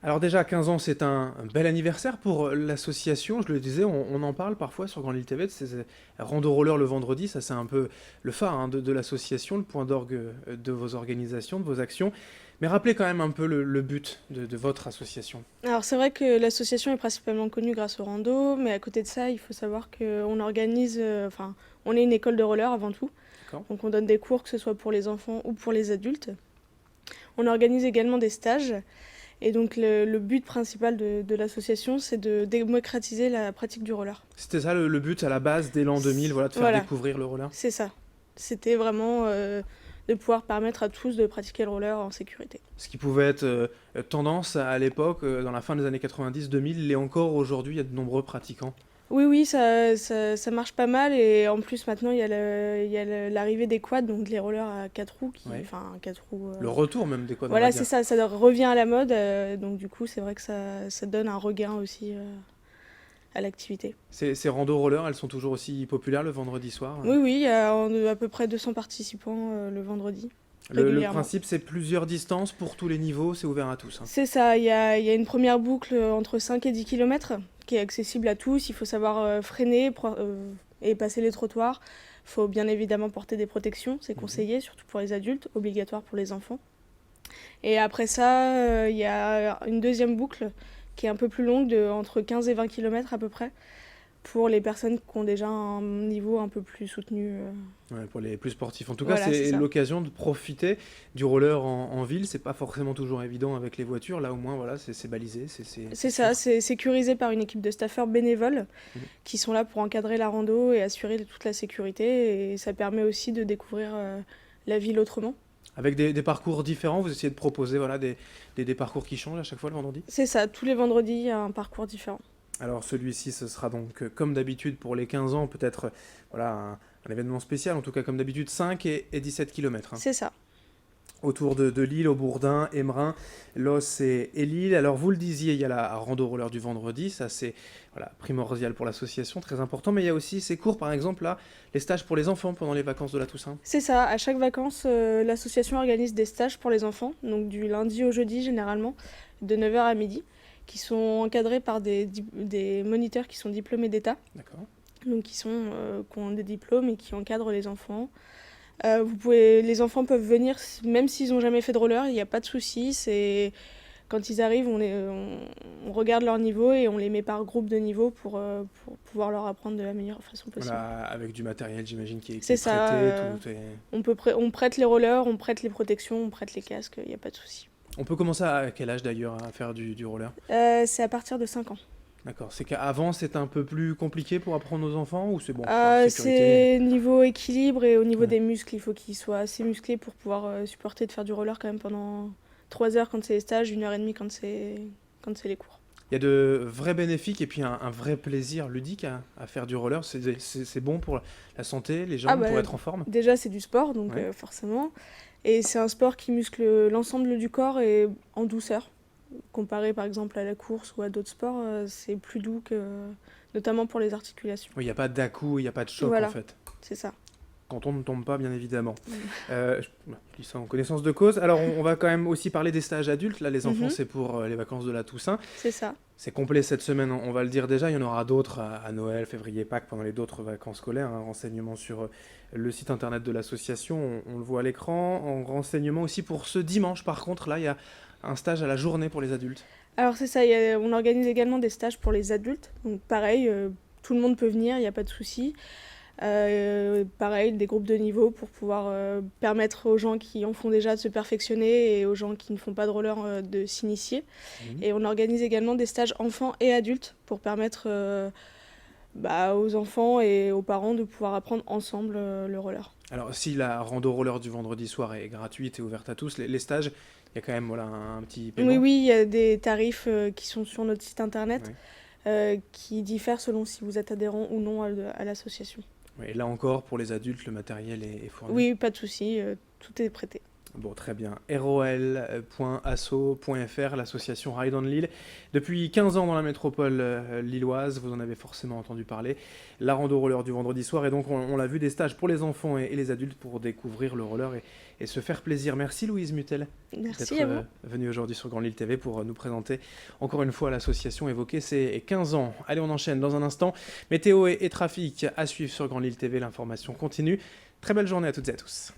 Alors déjà, 15 ans, c'est un bel anniversaire pour l'association. Je le disais, on en parle parfois sur Grand Lille TV. C'est Rando Roller le vendredi, ça c'est un peu le phare de l'association, le point d'orgue de vos organisations, de vos actions. Mais rappelez quand même un peu le but de votre association. Alors c'est vrai que l'association est principalement connue grâce au rando, mais à côté de ça, il faut savoir qu'on organise, enfin, on est une école de roller avant tout, D'accord. donc on donne des cours que ce soit pour les enfants ou pour les adultes. On organise également des stages, et donc le but principal de l'association, c'est de démocratiser la pratique du roller. C'était ça le but à la base, dès l'an 2000, voilà, de faire Voilà, découvrir le roller. c'est ça. C'était vraiment de pouvoir permettre à tous de pratiquer le roller en sécurité. Ce qui pouvait être tendance à l'époque, dans la fin des années 90-2000, l'est encore aujourd'hui, il y a de nombreux pratiquants. Oui, oui, ça marche pas mal. Et en plus, maintenant, il y a l'arrivée des quads, donc les rollers à 4 roues. Ouais. Enfin, 4 roues. Le retour même des quads, on va Voilà, c'est dire. ça revient à la mode. Donc, du coup, c'est vrai que ça donne un regain aussi à l'activité. Ces rando rollers, elles sont toujours aussi populaires le vendredi soir. Oui, oui, il y a à peu près 200 participants le vendredi, Le régulièrement. principe, c'est plusieurs distances pour tous les niveaux, c'est ouvert à tous, hein. C'est ça, il y a une première boucle entre 5 et 10 km qui est accessible à tous. Il faut savoir freiner et passer les trottoirs. Il faut bien évidemment porter des protections, c'est conseillé, surtout pour les adultes, obligatoire pour les enfants. Et après ça, il y a une deuxième boucle qui est un peu plus longue, entre 15 et 20 km à peu près, pour les personnes qui ont déjà un niveau un peu plus soutenu. Ouais, pour les plus sportifs. En tout cas, Voilà, c'est c'est ça. l'occasion de profiter du roller en ville. C'est pas forcément toujours évident avec les voitures. Là, au moins, voilà, c'est balisé, c'est C'est ça, sûr. c'est sécurisé par une équipe de staffeurs bénévoles Mhm. qui sont là pour encadrer la rando et assurer toute la sécurité. Et ça permet aussi de découvrir la ville autrement. Avec des parcours différents, vous essayez de proposer voilà, des parcours qui changent à chaque fois le vendredi. C'est ça, tous les vendredis, il y a un parcours différent. Alors celui-ci, ce sera donc comme d'habitude pour les 15 ans, peut-être voilà, un événement spécial, en tout cas comme d'habitude 5 et 17 km. C'est ça. Autour de Lille, au Bourdin, Emmerin, Los et Lille. Alors vous le disiez, il y a la rando roller du vendredi, ça c'est voilà, primordial pour l'association, très important, mais il y a aussi ces cours, par exemple là, les stages pour les enfants pendant les vacances de la Toussaint. C'est ça, à chaque vacances, l'association organise des stages pour les enfants, donc du lundi au jeudi généralement, de 9 heures à midi, qui sont encadrés par des moniteurs qui sont diplômés d'État, D'accord. donc qui ont des diplômes et qui encadrent les enfants. Les enfants peuvent venir même s'ils n'ont jamais fait de roller, il n'y a pas de souci. Quand ils arrivent, on regarde leur niveau et on les met par groupe de niveau pour pouvoir leur apprendre de la meilleure façon possible. Voilà, avec du matériel, j'imagine, qui C'est est ça. prêté, tout est... On prête les rollers, on prête les protections, on prête les casques, il n'y a pas de souci. On peut commencer à quel âge d'ailleurs à faire du roller? C'est à partir de 5 ans. D'accord. C'est qu'avant, c'était un peu plus compliqué pour apprendre aux enfants ou c'est bon, par sécurité? C'est niveau équilibre et au niveau Ouais. des muscles, il faut qu'ils soient assez musclés pour pouvoir supporter de faire du roller quand même pendant 3 heures quand c'est les stages, 1 heure et demie quand c'est les cours. Il y a de vrais bénéfices et puis un vrai plaisir ludique à faire du roller. C'est bon pour la santé, les Ah jambes, bah pour être en forme. déjà c'est du sport donc Ouais. forcément. Et c'est un sport qui muscle l'ensemble du corps et en douceur. Comparé par exemple à la course ou à d'autres sports, c'est plus doux que notamment pour les articulations. Oui, il n'y a pas d'à-coup, il n'y a pas de choc en Voilà, fait. c'est ça. Quand on ne tombe pas, bien évidemment. Mm. Je dis ça en connaissance de cause. Alors, on va quand même aussi parler des stages adultes. Là, les enfants, Mhm, c'est pour les vacances de la Toussaint. c'est ça. C'est complet cette semaine, on va le dire déjà. Il y en aura d'autres à Noël, février, Pâques, pendant les d'autres vacances scolaires. Un renseignement sur le site internet de l'association, on le voit à l'écran. En renseignement aussi pour ce dimanche, par contre, là, il y a un stage à la journée pour les adultes. Alors c'est ça, on organise également des stages pour les adultes. Donc pareil, tout le monde peut venir, il n'y a pas de souci. Pareil, des groupes de niveau pour pouvoir permettre aux gens qui en font déjà de se perfectionner et aux gens qui ne font pas de roller de s'initier. Mhm. Et on organise également des stages enfants et adultes pour permettre aux enfants et aux parents de pouvoir apprendre ensemble le roller. Alors, si la rando roller du vendredi soir est gratuite et ouverte à tous, les stages, il y a quand même voilà, un petit Oui, paiement. oui, il y a des tarifs qui sont sur notre site internet Ouais. qui diffèrent selon si vous êtes adhérent ou non à l'association. Ouais, et là encore, pour les adultes, le matériel est fourni. Oui, pas de souci, tout est prêté. Bon, très bien. rol.asso.fr, l'association Ride on Lille. Depuis 15 ans dans la métropole lilloise, vous en avez forcément entendu parler. La rando roller du vendredi soir, et donc on l'a vu, des stages pour les enfants et les adultes pour découvrir le roller et se faire plaisir. Merci Louise Mutel Merci d'être à vous. venue aujourd'hui sur Grand Lille TV pour nous présenter encore une fois l'association évoquée ses 15 ans. Allez, on enchaîne dans un instant. Météo et trafic à suivre sur Grand Lille TV, l'information continue. Très belle journée à toutes et à tous.